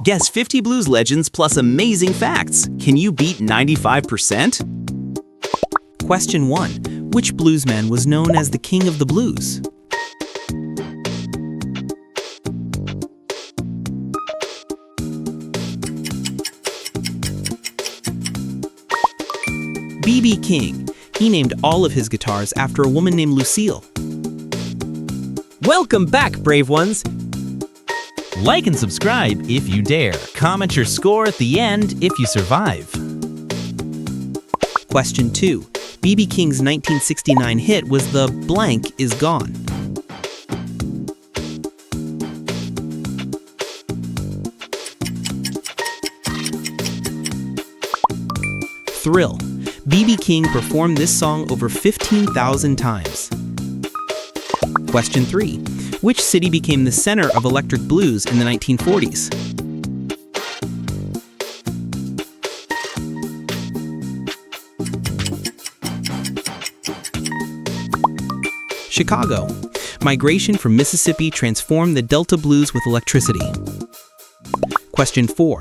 Guess 50 blues legends plus amazing facts. Can you beat 95%? Question 1. Which bluesman was known as the King of the Blues? B.B. King. He named all of his guitars after a woman named Lucille. Welcome back, brave ones! Like and subscribe if you dare. Comment your score at the end if you survive. Question 2. B.B. King's 1969 hit was the Blank Is Gone. Thrill. B.B. King performed this song over 15,000 times. Question 3. Which city became the center of electric blues in the 1940s? Chicago. Migration from Mississippi transformed the Delta blues with electricity. Question 4.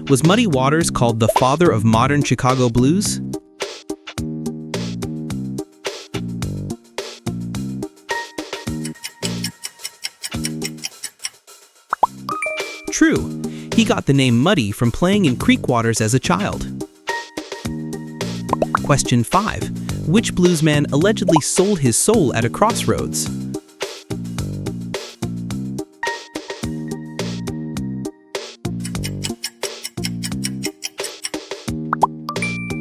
Was MuddyWaters called the father of modern Chicago blues? True. He got the name Muddy from playing in creek waters as a child. Question 5. Which bluesman allegedly sold his soul at a crossroads?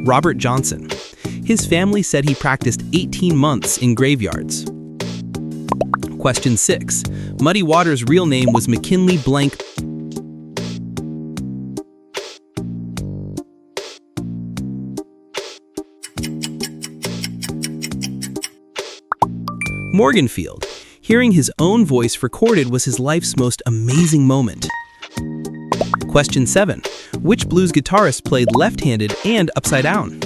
Robert Johnson. His family said he practiced 18 months in graveyards. Question 6. MuddyWaters' real name was McKinley Blank. Morganfield. Hearing his own voice recorded was his life's most amazing moment. Question 7. Which blues guitarist played left-handed and upside down?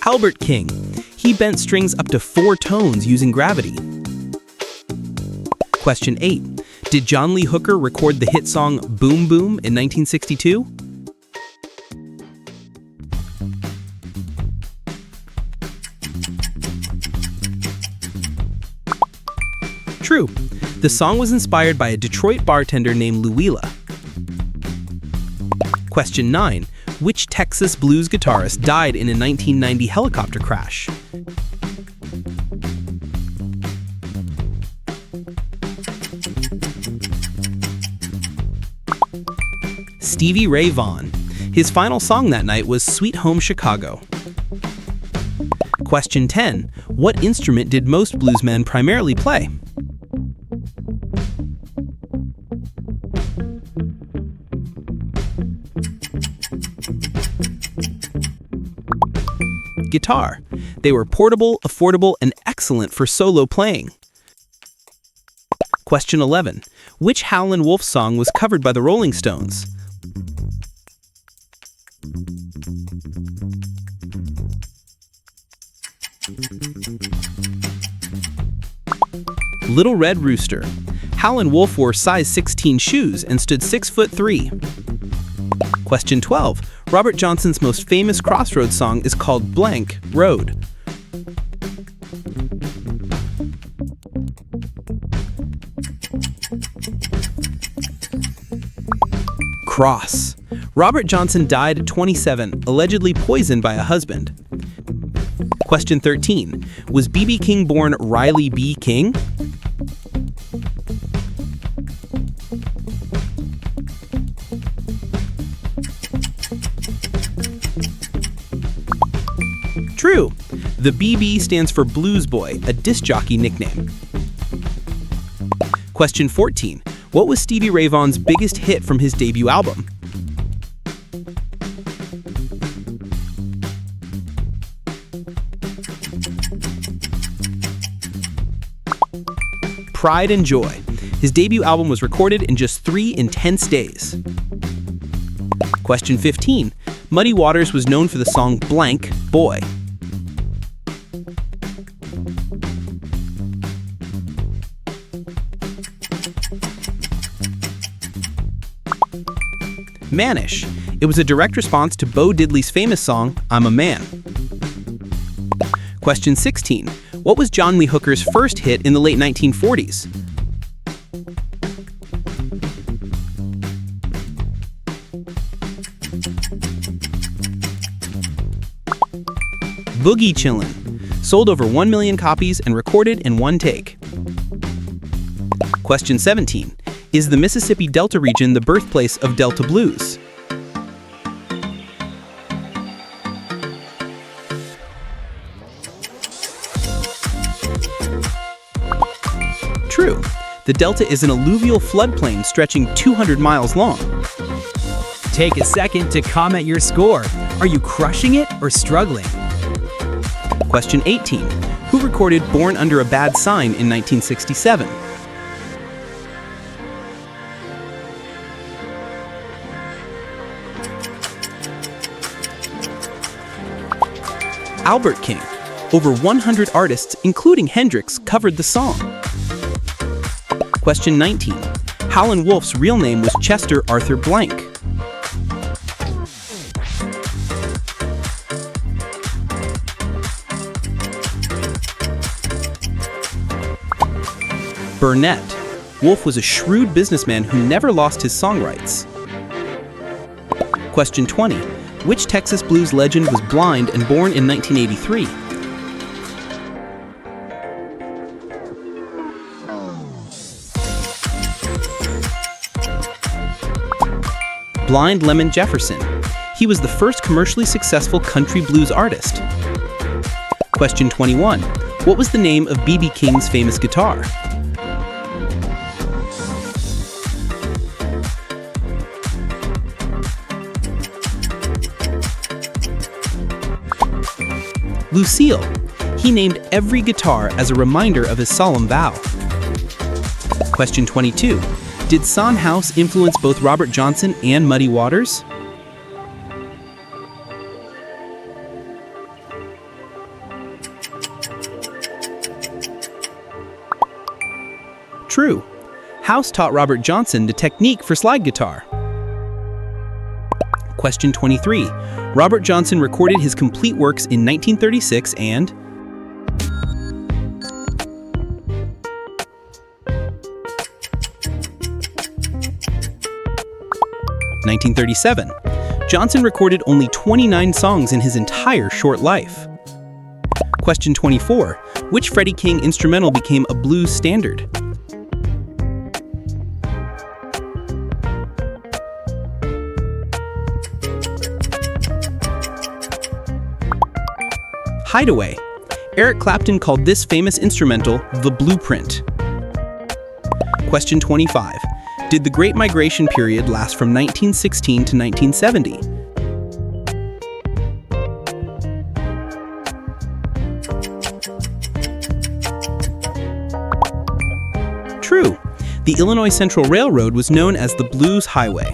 Albert King. He bent strings up to 4 tones using gravity. Question 8. Did John Lee Hooker record the hit song Boom Boom in 1962? True. The song was inspired by a Detroit bartender named Louila. Question 9. Which Texas blues guitarist died in a 1990 helicopter crash? Stevie Ray Vaughan. His final song that night was Sweet Home Chicago. Question 10. What instrument did most bluesmen primarily play? Guitar. They were portable, affordable, and excellent for solo playing. Question 11. Which HowlinWolf song was covered by the Rolling Stones? Little Red Rooster. HowlinWolf wore size 16 shoes and stood 6'3". Question 12. Robert Johnson's most famous Crossroads song is called Blank Road. Cross. Robert Johnson died at 27, allegedly poisoned by a husband. Question 13. Was B.B. King born Riley B. King? True. The BB stands for Blues Boy, a disc jockey nickname. Question 14. What was Stevie Ray Vaughan's biggest hit from his debut album? Pride and Joy. His debut album was recorded in just 3 intense days. Question 15. MuddyWaters was known for the song Blank Boy. Mannish. It was a direct response to Bo Diddley's famous song, I'm a Man. Question 16. What was John Lee Hooker's first hit in the late 1940s? Boogie Chillin', sold over 1 million copies and recorded in one take. Question 17. Is the Mississippi Delta region the birthplace of DeltaBlues? True. The Delta is an alluvial floodplain stretching 200 miles long. Take a second to comment your score. Are you crushing it or struggling? Question 18. Who recorded Born Under a Bad Sign in 1967? Albert King. Over 100 artists, including Hendrix, covered the song. Question 19. Howlin Wolf's real name was Chester Arthur Blank. Burnett. Wolf was a shrewd businessman who never lost his song rights. Question 20. Which Texas blues legend was blind and born in 1983? Blind Lemon Jefferson. He was the first commercially successful country blues artist. Question 21. What was the name of B.B. King's famous guitar? Lucille. He named every guitar as a reminder of his solemn vow. Question 22. Did Son House influence both Robert Johnson and MuddyWaters? True. House taught Robert Johnson the technique for slide guitar. Question 23. Robert Johnson recorded his complete works in 1936 and... (1937). Johnson recorded only 29 songs in his entire short life. Question 24. Which Freddie King instrumental became a blues standard? Hideaway. Eric Clapton called this famous instrumental the Blueprint. Question 25. Did the Great Migration period last from 1916 to 1970? True. The Illinois Central Railroad was known as the Blues Highway.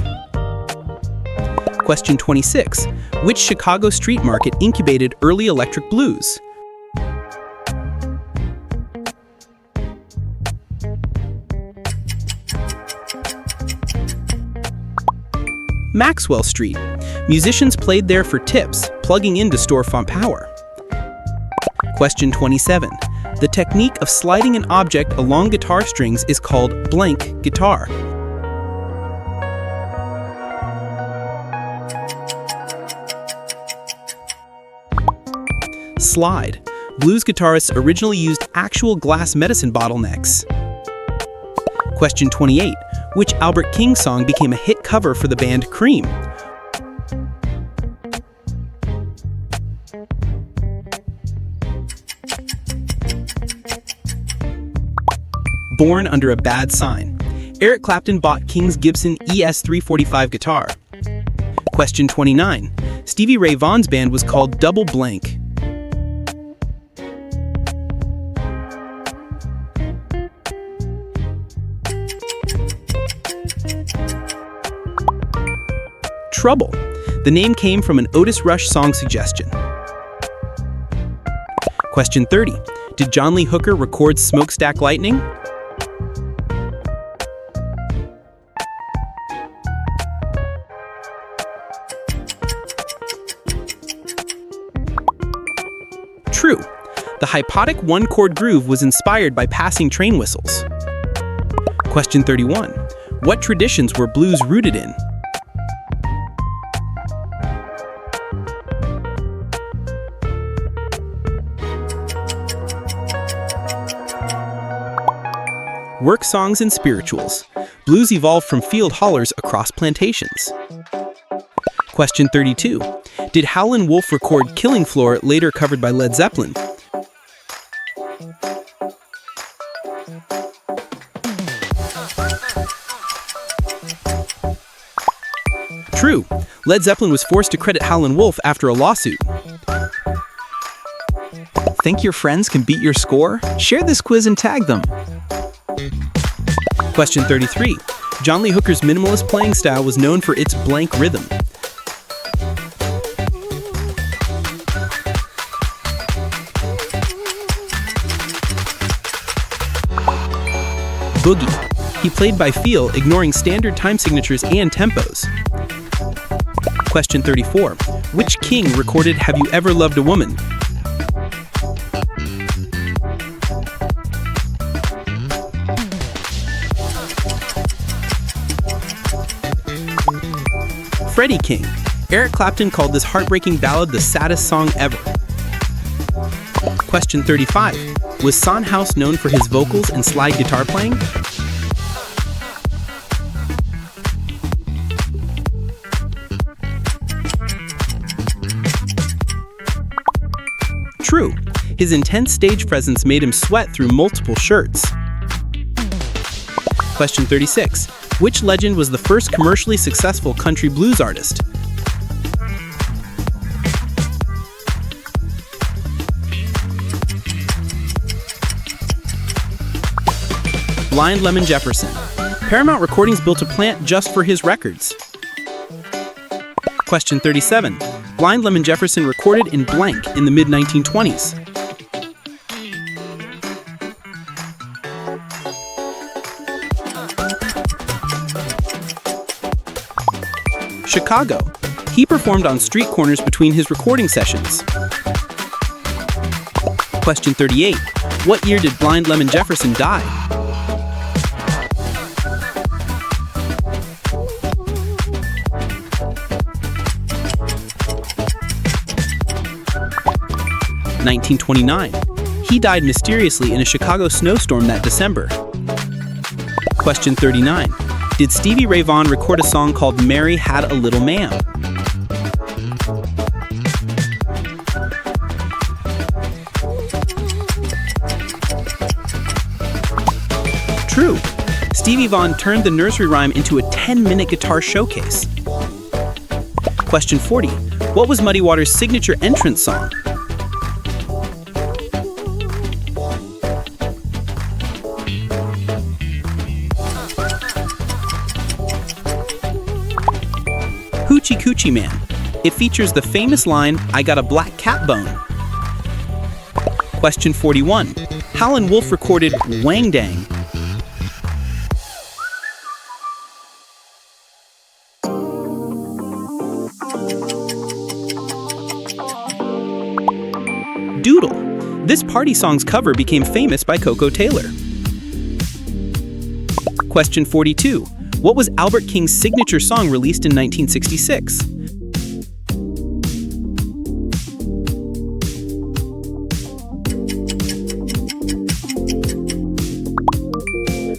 Question 26. Which Chicago street market incubated early electric blues? Maxwell Street. Musicians played there for tips, plugging in to storefront power. Question 27. The technique of sliding an object along guitar strings is called blank guitar. Slide. Blues guitarists originally used actual glass medicine bottlenecks. Question 28. Which Albert King song became a hit cover for the band Cream? Born Under a Bad Sign. Eric Clapton bought King's Gibson ES-345 guitar. Question 29. Stevie Ray Vaughan's band was called Double Blank. Trouble. The name came from an Otis Rush song suggestion. Question 30. Did John Lee Hooker record Smokestack Lightning? True. The hypothic one-chord groove was inspired by passing train whistles. Question 31. What traditions were blues rooted in? Work songs and spirituals. Blues evolved from field hollers across plantations. Question 32. Did Howlin Wolf record Killing Floor, later covered by Led Zeppelin? True. Led Zeppelin was forced to credit Howlin Wolf after a lawsuit. Think your friends can beat your score? Share this quiz and tag them. Question 33. John Lee Hooker's minimalist playing style was known for its blank rhythm. Boogie. He played by feel, ignoring standard time signatures and tempos. Question 34. Which king recorded Have You Ever Loved a Woman? Freddie King. Eric Clapton called this heartbreaking ballad the saddest song ever. Question 35. Was Son House known for his vocals and slide guitar playing? True. His intense stage presence made him sweat through multiple shirts. Question 36. Which legend was the first commercially successful country blues artist? Blind Lemon Jefferson. Paramount Recordings built a plant just for his records. Question 37. Blind Lemon Jefferson recorded in blank in the mid-1920s. Chicago. He performed on street corners between his recording sessions. Question 38. What year did Blind Lemon Jefferson die? (1929). He died mysteriously in a Chicago snowstorm that December. Question 39. Did Stevie Ray Vaughan record a song called Mary Had a Little Man? True. Stevie Vaughan turned the nursery rhyme into a 10-minute guitar showcase. Question 40. What was MuddyWaters' signature entrance song? Hoochie Coochie Man. It features the famous line, "I got a black cat bone." Question 41. Howlin Wolf recorded Wang Dang. Doodle. This party song's cover became famous by Coco Taylor. Question 42. What was Albert King's signature song released in 1966?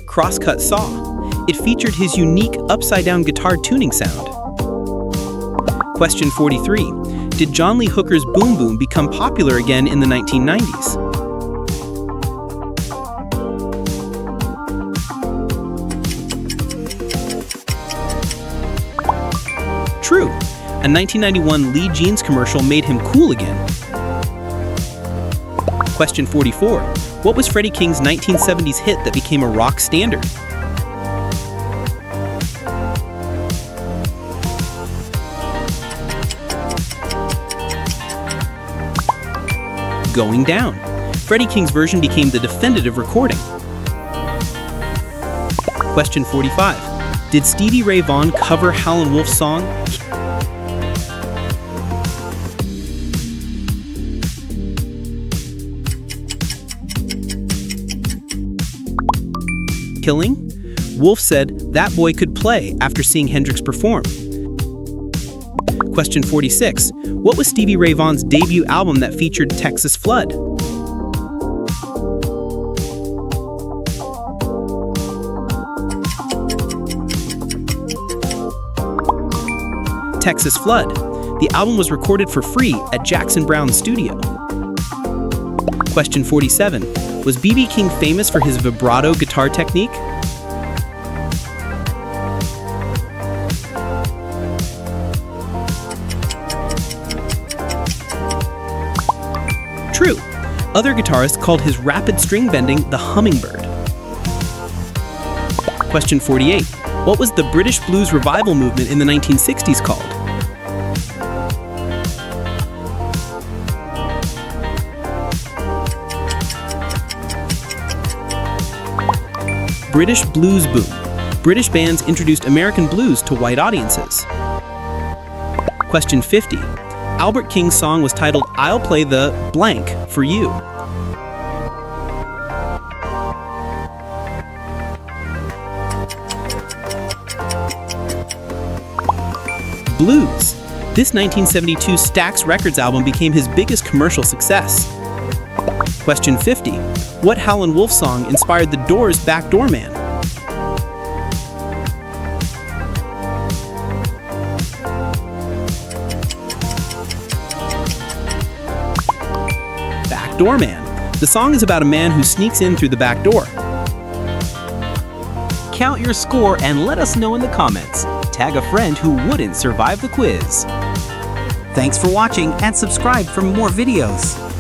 Crosscut Saw. It featured his unique upside-down guitar tuning sound. Question 43. Did John Lee Hooker's Boom Boom become popular again in the 1990s? True. A 1991 Lee Jeans commercial made him cool again. Question 44. What was Freddie King's 1970s hit that became a rock standard? Going Down. Freddie King's version became the definitive recording. Question 45. Did Stevie Ray Vaughan cover Howlin Wolf's song? Killing? Wolf said, "That boy could play," after seeing Hendrix perform. Question 46. What was Stevie Ray Vaughan's debut album that featured Texas Flood? Texas Flood. The album was recorded for free at Jackson Browne's studio. Question 47. Was B.B. King famous for his vibrato guitar technique? True. Other guitarists called his rapid string bending the hummingbird. Question 48. What was the British blues revival movement in the 1960s called? British Blues Boom. British bands introduced American blues to white audiences. Question 50. Albert King's song was titled "I'll Play the Blank for You." Blues. This 1972 Stax Records album became his biggest commercial success. Question 50. What Howlin' Wolf song inspired The Doors' Backdoor Man? Backdoor Man. The song is about a man who sneaks in through the back door. Count your score and let us know in the comments. Tag a friend who wouldn't survive the quiz. Thanks for watching and subscribe for more videos.